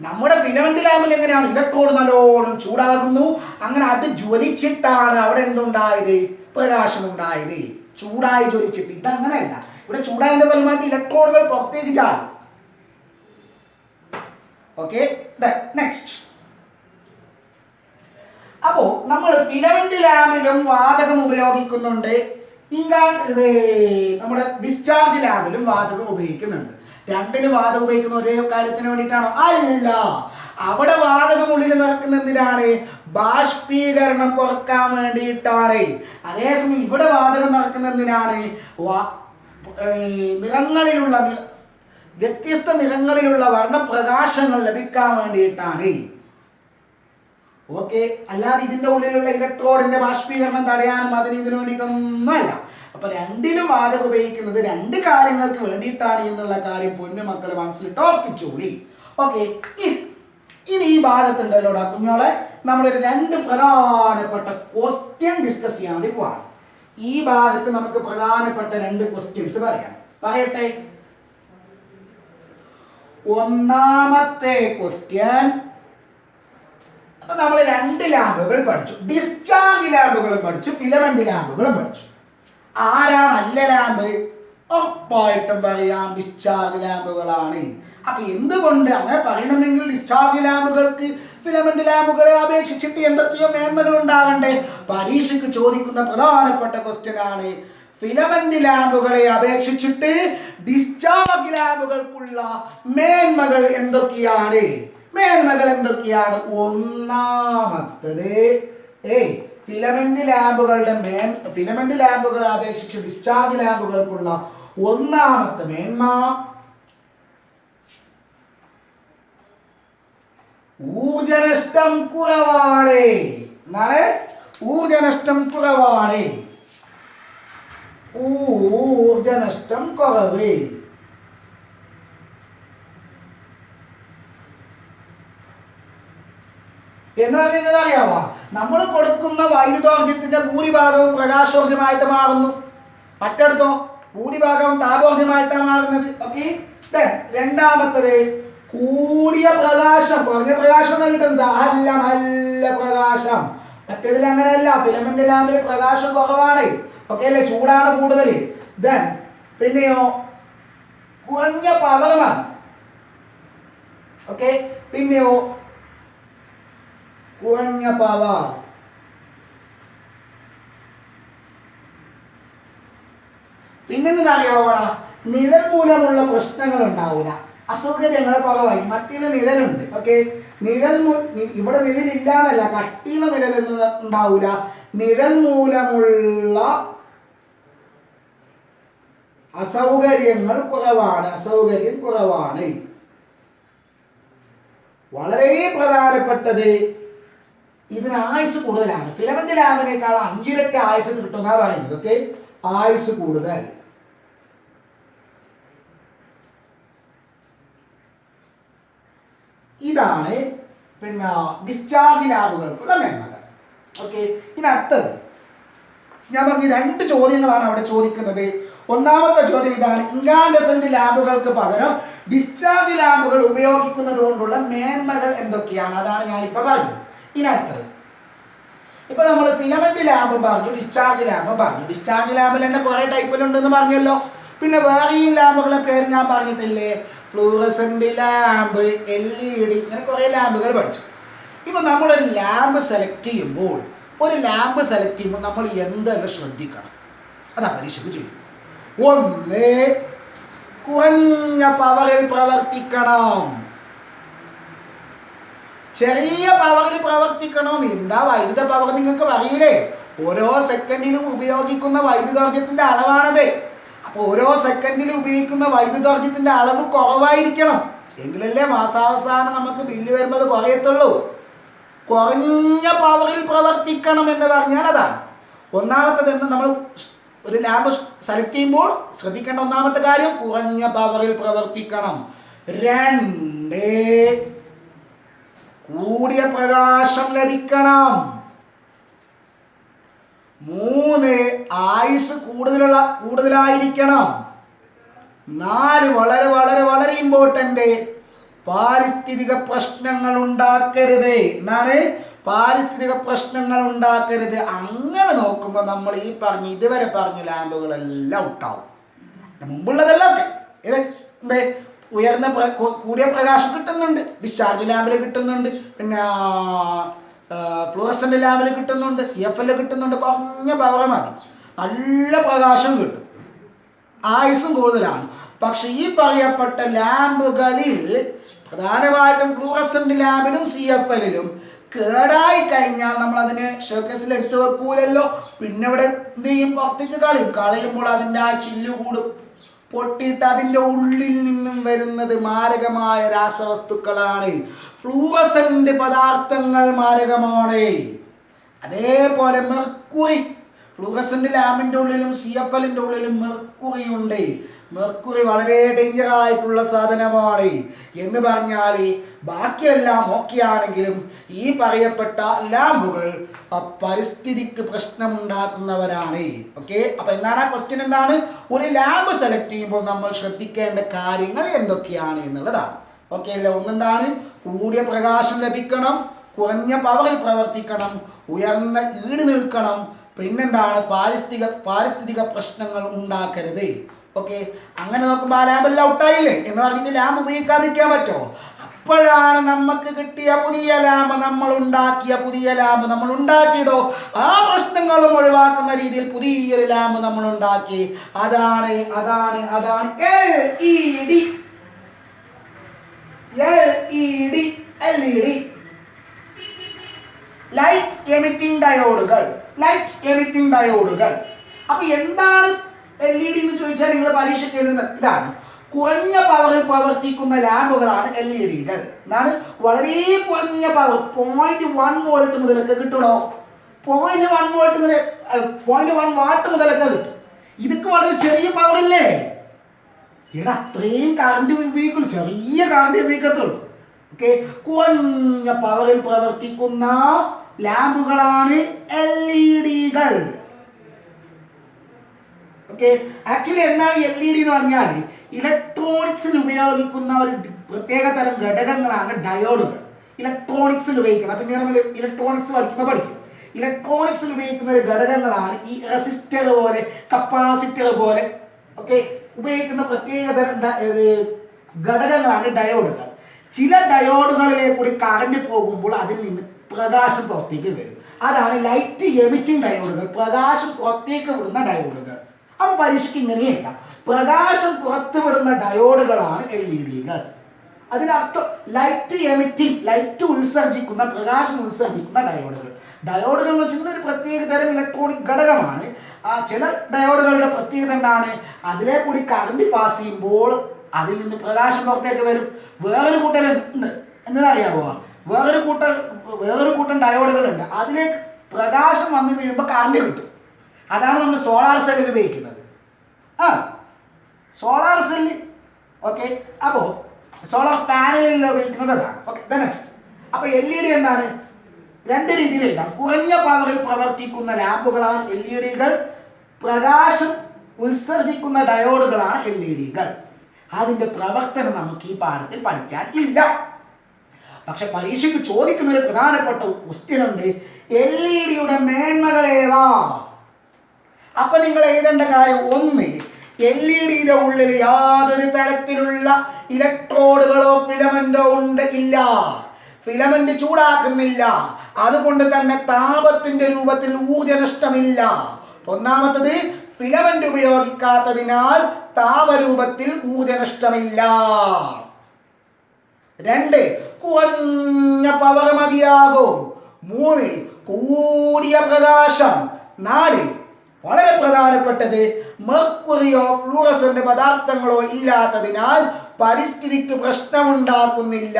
നമ്മുടെ ഫിലമെന്റ് ലാമ്പിൽ എങ്ങനെയാണ്? ഇലക്ട്രോഡ് നല്ലോണം ചൂടാകുന്നു, അങ്ങനെ അത് ജ്വലിച്ചിട്ടാണ് അവിടെ എന്തുണ്ടായത്? പ്രകാശം ഉണ്ടായത്. ചൂടായി ജ്വലിച്ചിട്ട്. ഇതങ്ങനെയല്ല. ഇവിടെ ചൂടായതിന്റെ ഫലമായിട്ട് ഇലക്ട്രോണുകൾ പുറത്തേക്ക് ചാടും. ഓക്കെ. നെക്സ്റ്റ്. അപ്പോ നമ്മൾ ഫിലമെന്റ് ലാമ്പിലും വാതകം ഉപയോഗിക്കുന്നുണ്ട്, നമ്മുടെ ഡിസ്ചാർജ് ലാമ്പിലും വാതകം ഉപയോഗിക്കുന്നുണ്ട്. രണ്ടിനും വാതകം ഉപയോഗിക്കുന്ന ഒരേ കാര്യത്തിന് വേണ്ടിയിട്ടാണോ? അല്ല. അവിടെ വാതകം ഉള്ളിൽ നിറക്കുന്ന എന്തിനാണ്? ബാഷ്പീകരണം കുറക്കാൻ വേണ്ടിയിട്ടാണ്. അതേസമയം ഇവിടെ വാതകം നിറക്കുന്ന എന്തിനാണ്? നിറങ്ങളിലുള്ള വ്യത്യസ്ത നിറങ്ങളിലുള്ള വർണ്ണപ്രകാശങ്ങൾ ലഭിക്കാൻ വേണ്ടിയിട്ടാണ്. ഓക്കെ. അല്ലാതെ ഇതിന്റെ ഉള്ളിലുള്ള ഇലക്ട്രോഡിന്റെ ബാഷ്പീകരണം തടയാനും ഇതിനു വേണ്ടിയിട്ടൊന്നുമല്ല. അപ്പൊ രണ്ടിലും വാതകം ഉപയോഗിക്കുന്നത് രണ്ട് കാര്യങ്ങൾക്ക് വേണ്ടിയിട്ടാണ് എന്നുള്ള കാര്യം പൊന്നുമക്കളെ മനസ്സിലിട്ട് ഓർപ്പിച്ചോളി. ഓക്കെ. ഇനി ഈ ഭാഗത്തുണ്ടല്ലോടാ കുഞ്ഞോളെ, നമ്മളൊരു രണ്ട് പ്രധാനപ്പെട്ട ക്വസ്റ്റ്യൻ ഡിസ്കസ് ചെയ്യാൻ വേണ്ടി പോവാണ്. ഈ ഭാഗത്ത് നമുക്ക് പ്രധാനപ്പെട്ട രണ്ട് ക്വസ്റ്റ്യൻസ് പറയാം. പറയട്ടെ. ഒന്നാമത്തെ ക്വസ്റ്റ്യൻ, നമ്മൾ രണ്ട് ലാമ്പുകൾ പഠിച്ചു. ഡിസ്ചാർജ് ലാമ്പുകളും പഠിച്ചു, ഫിലമെന്റ് ലാമ്പുകളും പഠിച്ചു. ആരാണ് നല്ല ലാമ്പ്? ഉറപ്പായിട്ടും പറയാം ഡിസ്ചാർജ് ലാമ്പുകളാണ്. അപ്പൊ എന്തുകൊണ്ട് അങ്ങനെ പറയണമെങ്കിൽ ഡിസ്ചാർജ് ലാമ്പുകൾക്ക് ഫിലമെന്റ് ലാമ്പുകളെ അപേക്ഷിച്ചിട്ട് എന്തൊക്കെയോ മേന്മകൾ ഉണ്ടാകണ്ടേ? പരീക്ഷയ്ക്ക് ചോദിക്കുന്ന പ്രധാനപ്പെട്ട ക്വസ്റ്റ്യൻ ആണ്. ഫിലമെന്റ് ലാമ്പുകളെ അപേക്ഷിച്ചിട്ട് ഡിസ്ചാർജ് ലാമ്പുകൾക്കുള്ള മേന്മകൾ എന്തൊക്കെയാണ്? മേന്മകൾ എന്തൊക്കെയാണ്? ഒന്നാമത്തത്, ഫിലമെന്റ് ലാമ്പുകളെ അപേക്ഷിച്ച് ഡിസ്ചാർജ് ലാമ്പുകൾക്കുള്ള ഒന്നാമത്തെ മേന്മ ഊർജനഷ്ടം കുറവാണ്. എന്നാണ് ഊർജനഷ്ടം കുറവാണ്. ഊർജനഷ്ടം കുറവ്. എന്നാൽ നിങ്ങൾ അറിയാവോ, നമ്മൾ കൊടുക്കുന്ന വൈദ്യുതോർജ്ജത്തിന്റെ ഭൂരിഭാഗവും പ്രകാശോർജ്ജമായിട്ട് മാറുന്നു. മറ്റടുത്തോ ഭൂരിഭാഗവും താപോർജ്ജമായിട്ടാണ് മാറുന്നത്. ഓക്കെ. രണ്ടാമത്തത് കൂടിയ പ്രകാശം. കുറഞ്ഞ പ്രകാശം കിട്ടുന്നത് അല്ല, നല്ല പ്രകാശം. മറ്റേതിൽ അങ്ങനെയല്ല. ഫിലമെന്റ് ലാമ്പിൽ പ്രകാശം കുറവാണ്. ഓക്കെ അല്ലേ? ചൂടാണ് കൂടുതൽ. പിന്നെയോ കുറഞ്ഞ പവർ മതി. ഓക്കെ. പിന്നെയോ കുറഞ്ഞ പവർ. പിന്നെന്താ അറിയാവോടാ? നിഴൽ മൂലമുള്ള പ്രശ്നങ്ങൾ ഉണ്ടാവില്ല, അസൗകര്യങ്ങൾ കുറവായി. മറ്റേത് നിഴലുണ്ട്. ഓക്കെ. ഇവിടെ നിഴലില്ല എന്നല്ല, കട്ടിയുള്ള നിഴലൊന്നും ഉണ്ടാവില്ല. നിഴൽ മൂലമുള്ള അസൗകര്യങ്ങൾ കുറവാണ്. അസൗകര്യം കുറവാണ്. വളരെ പ്രധാനപ്പെട്ടത്, ഇതിന് ആയുസ് കൂടുതലാണ്. ഫിലമെന്റ് ലാമ്പിനേക്കാൾ 5 ഇരട്ടി ആയുസ് കിട്ടുന്ന പറയുന്നത്. ഓക്കെ. ആയുസ് കൂടുതൽ. ഇതാണ് പിന്നെ ഡിസ്ചാർജ് ലാമ്പുകൾക്കുള്ള മേന്മകൾ. ഓക്കെ. ഇനി അടുത്തത് ഞാൻ പറഞ്ഞു, രണ്ട് ചോദ്യങ്ങളാണ് അവിടെ ചോദിക്കുന്നത്. ഒന്നാമത്തെ ചോദ്യം ഇതാണ്: ഇൻകാൻഡസെന്റ് ലാമ്പുകൾക്ക് പകരം ഡിസ്ചാർജ് ലാമ്പുകൾ ഉപയോഗിക്കുന്നത് കൊണ്ടുള്ള മേന്മകൾ എന്തൊക്കെയാണ്? അതാണ് ഞാനിപ്പോൾ പറഞ്ഞത്. ഇനി അടുത്തത്, ഇപ്പൊ നമ്മൾ ഫിലമെന്റ് ലാമ്പും പറഞ്ഞു, ഡിസ്ചാർജ് ലാമ്പും പറഞ്ഞു. ഡിസ്ചാർജ് ലാമ്പിൽ തന്നെ കുറെ ടൈപ്പിലുണ്ടെന്ന് പറഞ്ഞല്ലോ. പിന്നെ വേറെയും ലാമ്പുകളെ പേര് ഞാൻ പറഞ്ഞിട്ടില്ലേ? ഫ്ലൂറസെന്റ് ലാമ്പ്, LED, ഇങ്ങനെ കുറെ ലാമ്പുകൾ പഠിച്ചു. ഇപ്പൊ നമ്മളൊരു ലാമ്പ് സെലക്ട് ചെയ്യുമ്പോൾ നമ്മൾ എന്തെല്ലാം ശ്രദ്ധിക്കണം? അതാ പരീക്ഷയ്ക്ക് ചെയ്യും. ഒന്ന്, കുറഞ്ഞ പവറിൽ പ്രവർത്തിക്കണം. ചെറിയ പവറിൽ പ്രവർത്തിക്കണം. എന്താ വൈദ്യുത പവർ നിങ്ങൾക്ക് പറയൂലേ? ഓരോ സെക്കൻഡിലും ഉപയോഗിക്കുന്ന വൈദ്യുതോർജ്ജത്തിന്റെ അളവാണത്. അപ്പൊ ഓരോ സെക്കൻഡിലും ഉപയോഗിക്കുന്ന വൈദ്യുതോർജ്ജത്തിന്റെ അളവ് കുറവായിരിക്കണം. എങ്കിലല്ലേ മാസാവസാനം നമുക്ക് ബില്ല് വരുമ്പോൾ കുറയത്തുള്ളൂ. കുറഞ്ഞ പവറിൽ പ്രവർത്തിക്കണം എന്ന് പറഞ്ഞാൽ അതാണ്. ഒന്നാമത്തേതെന്ന് നമ്മൾ ഒരു ലാമ്പ് സെലക്ട് ചെയ്യുമ്പോൾ ശ്രദ്ധിക്കേണ്ട ഒന്നാമത്തെ കാര്യം കുറഞ്ഞ പവറിൽ പ്രവർത്തിക്കണം. 2 കൂടിയ പ്രകാശം ലഭിക്കണം. 3 ആയുസ് കൂടുതലായിരിക്കണം. 4 വളരെ വളരെ വളരെ ഇമ്പോർട്ടന്റ്, പാരിസ്ഥിതിക പ്രശ്നങ്ങൾ ഉണ്ടാക്കരുത്. എന്താണ്? പാരിസ്ഥിതിക പ്രശ്നങ്ങൾ ഉണ്ടാക്കരുത്. അങ്ങനെ നോക്കുമ്പോൾ നമ്മൾ ഈ ഇതുവരെ പറഞ്ഞ ലാമ്പുകളെല്ലാം ഔട്ടാവും. മുമ്പുള്ളതെല്ലാം എന്തേ ഉയർന്ന കൂടിയ പ്രകാശം കിട്ടുന്നുണ്ട്, ഡിസ്ചാർജ് ലാമ്പിൽ കിട്ടുന്നുണ്ട്, പിന്നെ ഫ്ലൂറസെന്റ് ലാമ്പിൽ കിട്ടുന്നുണ്ട്, CFL കിട്ടുന്നുണ്ട്. കുറഞ്ഞ പവർ മതി, നല്ല പ്രകാശം കിട്ടും, ആയുസ്സും കൂടുതലാണ്. പക്ഷെ ഈ പറയപ്പെട്ട ലാമ്പുകളിൽ പ്രധാനമായിട്ടും ഫ്ലൂറസെന്റ് ലാമ്പിലും CFLലും കേടായി കഴിഞ്ഞാൽ നമ്മൾ അതിനെ ഷോക്കേസിൽ എടുത്തു വെക്കൂലല്ലോ. പിന്നെ ഇവിടെ എന്ത് ചെയ്യും? പുറത്തേക്ക് കളയുമ്പോൾ അതിൻ്റെ ആ ചില്ല് കൂടും, പൊട്ടിയിട്ട് അതിൻ്റെ ഉള്ളിൽ നിന്നും വരുന്നത് മാരകമായ രാസവസ്തുക്കളാണ്. ഫ്ലൂറസെന്റ് പദാർത്ഥങ്ങൾ മാരകമാണ്. അതേപോലെ മെർക്കുറി, ഫ്ലൂറസെന്റ് ലാമ്പിൻ്റെ ഉള്ളിലും CFLന്റെ ഉള്ളിലും മെർക്കുറി ഉണ്ട്. മെർക്കുറി വളരെ ഡേഞ്ചർ ആയിട്ടുള്ള സാധനമാണ്. എന്ന് പറഞ്ഞാൽ ബാക്കിയെല്ലാം ഓക്കെ ആണെങ്കിലും ഈ പറയപ്പെട്ട ലാമ്പുകൾ പരിസ്ഥിതിക്ക് പ്രശ്നമുണ്ടാക്കുന്നവരാണ്. ഓക്കെ, അപ്പൊ എന്താണ് ആ ക്വസ്റ്റ്യൻ? എന്താണ്? ഒരു ലാമ്പ് സെലക്ട് ചെയ്യുമ്പോൾ നമ്മൾ ശ്രദ്ധിക്കേണ്ട കാര്യങ്ങൾ എന്തൊക്കെയാണ് എന്നുള്ളതാണ്. ഓക്കെ അല്ലേ? ഒന്നെന്താണ്? കൂടിയ പ്രകാശം ലഭിക്കണം, കുറഞ്ഞ പവറിൽ പ്രവർത്തിക്കണം, ഉയർന്ന ഈട് നിൽക്കണം, പിന്നെന്താണ്? പാരിസ്ഥിതിക പ്രശ്നങ്ങൾ ഉണ്ടാക്കരുത്. ഓക്കെ, അങ്ങനെ നോക്കുമ്പോൾ ആ ലാമ്പെല്ലാം ഔട്ടായില്ലേ എന്ന് പറഞ്ഞിട്ട് ലാമ്പ് ഉപയോഗിക്കാതിരിക്കാൻ പറ്റുമോ? അപ്പോഴാണ് നമുക്ക് കിട്ടിയ പുതിയ ലാമ്പ് നമ്മൾ ഉണ്ടാക്കിയിടോ ആ പ്രശ്നങ്ങളും ഒഴിവാക്കുന്ന രീതിയിൽ പുതിയൊരു ലാമ്പ് നമ്മൾ ഉണ്ടാക്കി. അതാണ് LED ലൈറ്റ് എമിറ്റിംഗ് ഡയോഡുകൾ. അപ്പൊ എന്താണ് LED എന്ന് ചോദിച്ചാൽ നിങ്ങൾ പരീക്ഷയ്ക്ക് എഴുതുന്നത് ഇതാണ്: കുറഞ്ഞ പവറിൽ പ്രവർത്തിക്കുന്ന ലാമ്പുകളാണ് LEDകൾ. എന്താണ്? വളരെ കുറഞ്ഞ പവർ, 0.1 വോൾട്ട് മുതലൊക്കെ കിട്ടണോ? 0.1 വാട്ട് മുതലൊക്കെ കിട്ടും. ഇതൊക്കെ വളരെ ചെറിയ പവറില്ലേ? അത്രയും കറണ്ട് ഉപയോഗിക്കുള്ളൂ, ചെറിയ കറണ്ട് ഉപയോഗിക്കത്തുള്ളൂ. ഓക്കെ, കുറഞ്ഞ പവറിൽ പ്രവർത്തിക്കുന്ന ലാമ്പുകളാണ് LEDകൾ. ഓക്കെ, ആക്ച്വലി എന്താണ് LED എന്ന് പറഞ്ഞാൽ ഇലക്ട്രോണിക്സിൽ ഉപയോഗിക്കുന്ന ഒരു പ്രത്യേക തരം ഘടകങ്ങളാണ് ഡയോഡുകൾ. ഇലക്ട്രോണിക്സിൽ ഉപയോഗിക്കുന്ന, പിന്നീട് ഇലക്ട്രോണിക്സ് പഠിക്കും. ഇലക്ട്രോണിക്സിൽ ഉപയോഗിക്കുന്ന ഒരു ഘടകങ്ങളാണ് ഈ റെസിസ്റ്റർ പോലെ, കപ്പാസിറ്റർ പോലെ ഒക്കെ ഉപയോഗിക്കുന്ന പ്രത്യേക തരം ഘടകങ്ങളാണ് ഡയോഡുകൾ. ചില ഡയോഡുകളിലേക്ക് കൂടി കറന്റ് പോകുമ്പോൾ അതിൽ നിന്ന് പ്രകാശം പുറത്തേക്ക് വരും. അതാണ് ലൈറ്റ് എമിറ്റിംഗ് ഡയോഡുകൾ, പ്രകാശം പുറത്തേക്ക് വിടുന്ന ഡയോഡുകൾ. അപ്പൊ പരീക്ഷയ്ക്ക് ഇങ്ങനെയല്ല, പ്രകാശം പുറത്തുവിടുന്ന ഡയോഡുകളാണ് LEDകൾ. അതിനർത്ഥം ലൈറ്റ് എമിറ്റിംഗ്, പ്രകാശം ഉത്സർജിക്കുന്ന ഡയോഡുകൾ. ഡയോഡുകൾ എന്ന് വെച്ചാൽ ഒരു പ്രത്യേക തരം ഇലക്ട്രോണിക് ഘടകമാണ്. ആ ചില ഡയോഡുകളുടെ പ്രത്യേകത എന്താണ്? അതിലെ കൂടി കറണ്ട് പാസ് ചെയ്യുമ്പോൾ അതിൽ നിന്ന് പ്രകാശം പുറത്തേക്ക് വരും. വേറൊരു കൂട്ടർ ഉണ്ട്, എന്നറിയാമോ? വേറൊരു കൂട്ടം ഡയോഡുകളുണ്ട്, അതിലേക്ക് പ്രകാശം വന്ന് വീഴുമ്പോൾ കറണ്ട് കിട്ടും. അതാണ് നമ്മൾ സോളാർ സെല്ലിൽ ഉപയോഗിക്കുന്നത്. Solar cell. ഓക്കെ, അപ്പോൾ സോളാർ പാനലിൽ ഉപയോഗിക്കുന്നത് അതാണ്. Okay, next. അപ്പോൾ LED എന്താണ്? 2 രീതിയിൽ എഴുതാം. കുറഞ്ഞ പവറിൽ പ്രവർത്തിക്കുന്ന ലാമ്പുകളാണ് LEDകൾ, പ്രകാശം ഉത്സർജിക്കുന്ന ഡയോഡുകളാണ് LEDകൾ. അതിന്റെ പ്രവർത്തനം നമുക്ക് ഈ പാഠത്തിൽ പഠിക്കാൻ ഇല്ല. പക്ഷെ പരീക്ഷയ്ക്ക് ചോദിക്കുന്ന ഒരു പ്രധാനപ്പെട്ട ക്വസ്റ്റ്യൻ ഉണ്ട്: LEDയുടെ മേന്മകൾ ഏവാ? അപ്പൊ നിങ്ങൾ എഴുതേണ്ട കാര്യം 1, LEDയുടെ ഉള്ളിൽ യാതൊരു തരത്തിലുള്ള ഇലക്ട്രോഡുകളോ ഫിലമെന്റോ ഇല്ല. ഫിലമെന്റ് ചൂടാക്കുന്നില്ല, അതുകൊണ്ട് തന്നെ താപത്തിന്റെ രൂപത്തിൽ ഊർജ്ജനഷ്ടമില്ല. ഒന്നാമത്തത്, ഫിലമെന്റ് ഉപയോഗിക്കാത്തതിനാൽ താപരൂപത്തിൽ ഊർജ്ജനഷ്ടമില്ല. 2, കുറഞ്ഞ പവർ മതിയാകും. 3, കൂടിയ പ്രകാശം. 4, വളരെ പ്രധാനപ്പെട്ടത്, മെർക്കുറിയോ ഫ്ലൂറസെന്റ് പദാർത്ഥങ്ങളോ ഇല്ലാത്തതിനാൽ പരിസ്ഥിതിക്ക് പ്രശ്നമുണ്ടാക്കുന്നില്ല.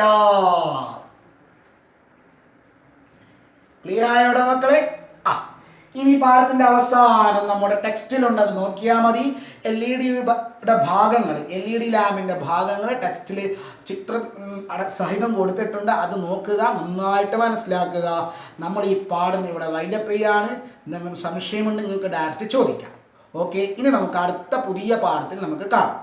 ക്ലിയർ ആയോടെ മക്കളെ? ഇനി പാഠത്തിന്റെ അവസാനം നമ്മുടെ ടെക്സ്റ്റിലുണ്ട്, അത് നോക്കിയാൽ മതി. LED ഭാഗങ്ങൾ, LED ലാമ്പിന്റെ ഭാഗങ്ങൾ ടെക്സ്റ്റിൽ ചിത്ര സഹിതം കൊടുത്തിട്ടുണ്ട്. അത് നോക്കുക, നന്നായിട്ട് മനസ്സിലാക്കുക. നമ്മൾ ഈ പാഠം ഇവിടെ വൈൻഡപ്പ് ചെയ്യാണ്. എന്തെങ്കിലും സംശയമുണ്ട് നിങ്ങൾക്ക് ഡയറക്റ്റ് ചോദിക്കാം. ഓക്കെ, ഇനി നമുക്ക് അടുത്ത പുതിയ പാഠത്തിൽ നമുക്ക് കാണാം.